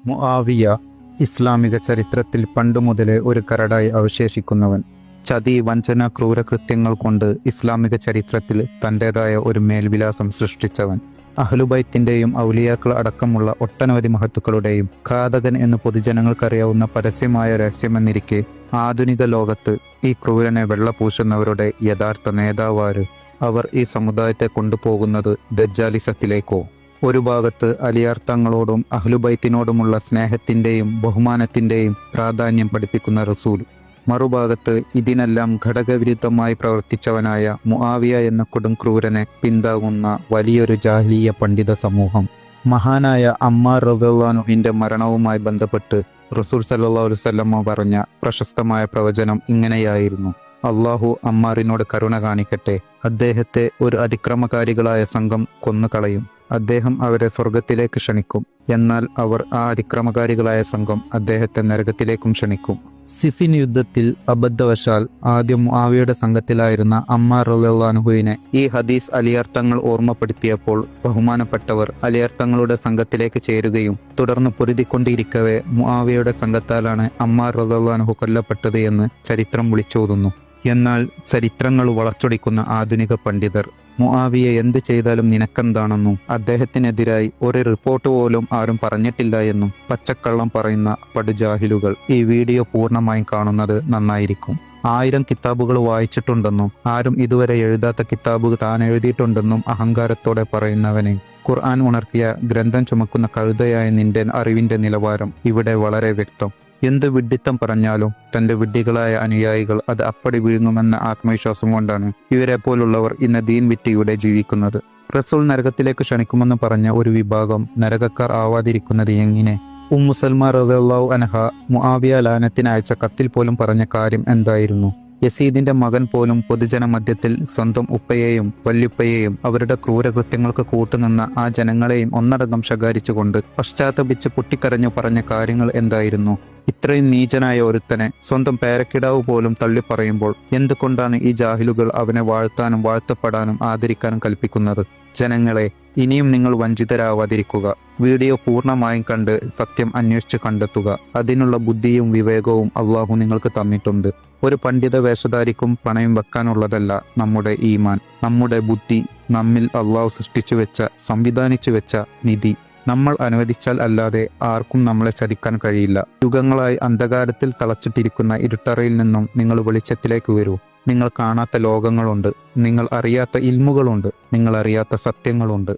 മുആവിയ ഇസ്ലാമിക ചരിത്രത്തിൽ പണ്ടുമുതലേ ഒരു കരടായി അവശേഷിക്കുന്നവൻ. ചതി, വഞ്ചന, ക്രൂരകൃത്യങ്ങൾ കൊണ്ട് ഇസ്ലാമിക ചരിത്രത്തിൽ തൻ്റെതായ ഒരു മേൽവിലാസം സൃഷ്ടിച്ചവൻ. അഹ്ലുബൈത്തിൻ്റെയും ഔലിയാക്കൾ അടക്കമുള്ള ഒട്ടനവധി മഹത്തുക്കളുടെയും ഘാതകൻ എന്ന് പൊതുജനങ്ങൾക്കറിയാവുന്ന പരസ്യമായ രഹസ്യമെന്നിരിക്കെ ആധുനിക ലോകത്ത് ഈ ക്രൂരനെ വെള്ളപൂശുന്നവരുടെ യഥാർത്ഥ നേതാവാര്? അവർ ഈ സമുദായത്തെ കൊണ്ടുപോകുന്നത് ദജ്ജാലിസത്തിലേക്കോ? ഒരു ഭാഗത്ത് അലിയാർ തങ്ങളോടും അഹ്ലുബൈത്തിനോടുമുള്ള സ്നേഹത്തിൻ്റെയും ബഹുമാനത്തിൻ്റെയും പ്രാധാന്യം പഠിപ്പിക്കുന്ന റസൂൽ, മറുഭാഗത്ത് ഇതിനെല്ലാം ഘടകവിരുദ്ധമായി പ്രവർത്തിച്ചവനായ മുആവിയ എന്ന കൊടും ക്രൂരനെ പിന്താങ്ങുന്ന വലിയൊരു ജാഹിലിയ പണ്ഡിത സമൂഹം. മഹാനായ അമ്മാർ റളിയല്ലാഹു അൻഹുവിന്റെ മരണവുമായി ബന്ധപ്പെട്ട് റസൂൽ സല്ലല്ലാഹു അലൈഹി വസല്ലം പറഞ്ഞ പ്രശസ്തമായ പ്രവചനം ഇങ്ങനെയായിരുന്നു: അള്ളാഹു അമ്മാറിനോട് കരുണ കാണിക്കട്ടെ, അദ്ദേഹത്തെ ഒരു അതിക്രമകാരികളായ സംഘം കൊന്നുകളയും. അദ്ദേഹം അവരെ സ്വർഗത്തിലേക്ക് ക്ഷണിക്കും, എന്നാൽ അവർ ആ അതിക്രമകാരികളായ സംഘം അദ്ദേഹത്തെ നരകത്തിലേക്കും ക്ഷണിക്കും. സിഫിൻ യുദ്ധത്തിൽ അബദ്ധവശാൽ ആദ്യം മുആവിയയുടെ സംഘത്തിലായിരുന്ന അമ്മാർ റളിയല്ലാഹു അൻഹുവിനെ ഈ ഹദീസ് അലിയാർ തങ്ങൾ ഓർമ്മപ്പെടുത്തിയപ്പോൾ ബഹുമാനപ്പെട്ടവർ അലിയാർ തങ്ങളുടെ സംഘത്തിലേക്ക് ചേരുകയും തുടർന്ന് പൊരുതിക്കൊണ്ടിരിക്കവേ മുആവിയയുടെ സംഘത്താലാണ് അമ്മാർ റളിയല്ലാഹു അൻഹു കൊല്ലപ്പെട്ടത് എന്ന് ചരിത്രം വിളിച്ചോതുന്നു. എന്നാൽ ചരിത്രങ്ങൾ വളച്ചൊടിക്കുന്ന ആധുനിക പണ്ഡിതർ മുആവിയ എന്ത് ചെയ്താലും നിനക്കെന്താണെന്നും അദ്ദേഹത്തിനെതിരായി ഒരു റിപ്പോർട്ട് പോലും ആരും പറഞ്ഞിട്ടില്ല എന്നും പച്ചക്കള്ളം പറയുന്ന പടുജാഹിലുകൾ ഈ വീഡിയോ പൂർണ്ണമായും കാണുന്നത് നന്നായിരിക്കും. 1000 കിതാബുകൾ വായിച്ചിട്ടുണ്ടെന്നും ആരും ഇതുവരെ എഴുതാത്ത കിതാബ് താൻ എഴുതിയിട്ടുണ്ടെന്നും അഹങ്കാരത്തോടെ പറയുന്നവനെ, ഖുർആൻ ഉണർത്തിയ ഗ്രന്ഥം ചുമക്കുന്ന കഴുതയായ നിന്റെ അറിവിന്റെ നിലവാരം ഇവിടെ വളരെ വ്യക്തം. എന്ത് വിഡ്ഢിത്തം പറഞ്ഞാലും തന്റെ വിഡ്ഢികളായ അനുയായികൾ അത് അപ്പടി വീഴുന്നുമെന്ന ആത്മവിശ്വാസം കൊണ്ടാണ് ഇവരെ പോലുള്ളവർ ഇന്ന് ദീൻ വിറ്റ് ഇവിടെ ജീവിക്കുന്നത്. റസൂൽ നരകത്തിലേക്ക് ക്ഷണിക്കുമെന്ന് പറഞ്ഞ ഒരു വിഭാഗം നരകക്കാർ ആവാതിരിക്കുന്നത് എങ്ങനെ? സൽമ റളിയല്ലാഹു അൻഹ മുആവിയ ലാനത്തിന് അയച്ച കത്തിൽ പോലും പറഞ്ഞ കാര്യം എന്തായിരുന്നു? യസീദിന്റെ മകൻ പോലും പൊതുജന മധ്യത്തിൽ സ്വന്തം ഉപ്പയെയും വല്യുപ്പയെയും അവരുടെ ക്രൂരകൃത്യങ്ങൾക്ക് കൂട്ടുനിന്ന ആ ജനങ്ങളെയും ഒന്നടങ്കം ശകാരിച്ചുകൊണ്ട് പശ്ചാത്തപിച്ച് പൊട്ടിക്കരഞ്ഞു പറഞ്ഞ കാര്യങ്ങൾ എന്തായിരുന്നു? ഇത്രയും നീചനായ ഒരുത്തനെ സ്വന്തം പേരക്കിടാവ് പോലും തള്ളിപ്പറയുമ്പോൾ എന്തുകൊണ്ടാണ് ഈ ജാഹിലുകൾ അവനെ വാഴ്ത്താനും വാഴ്ത്തപ്പെടാനും ആദരിക്കാനും കൽപ്പിക്കുന്നത്? ജനങ്ങളെ, ഇനിയും നിങ്ങൾ വഞ്ചിതരാവാതിരിക്കുക. വീഡിയോ പൂർണ്ണമായും കണ്ട് സത്യം അന്വേഷിച്ച് കണ്ടെത്തുക. അതിനുള്ള ബുദ്ധിയും വിവേകവും അള്ളാഹു നിങ്ങൾക്ക് തന്നിട്ടുണ്ട്. ഒരു പണ്ഡിത വേഷധാരിക്കും പണയം വെക്കാനുള്ളതല്ല നമ്മുടെ ഈമാൻ, നമ്മുടെ ബുദ്ധി, നമ്മിൽ അള്ളാഹു സൃഷ്ടിച്ചു വെച്ച, സംവിധാനിച്ചു വെച്ച നിധി. നമ്മൾ അനുവദിച്ചാൽ അല്ലാതെ ആർക്കും നമ്മളെ ചതിക്കാൻ കഴിയില്ല. യുഗങ്ങളായി അന്ധകാരത്തിൽ തളച്ചിട്ടിരിക്കുന്ന ഇരുട്ടറയിൽ നിന്നും നിങ്ങൾ വെളിച്ചത്തിലേക്ക് വരൂ. നിങ്ങൾ കാണാത്ത ലോകങ്ങളുണ്ട്, നിങ്ങൾ അറിയാത്ത ഇൽമുകളുണ്ട്, നിങ്ങൾ അറിയാത്ത സത്യങ്ങളുണ്ട്.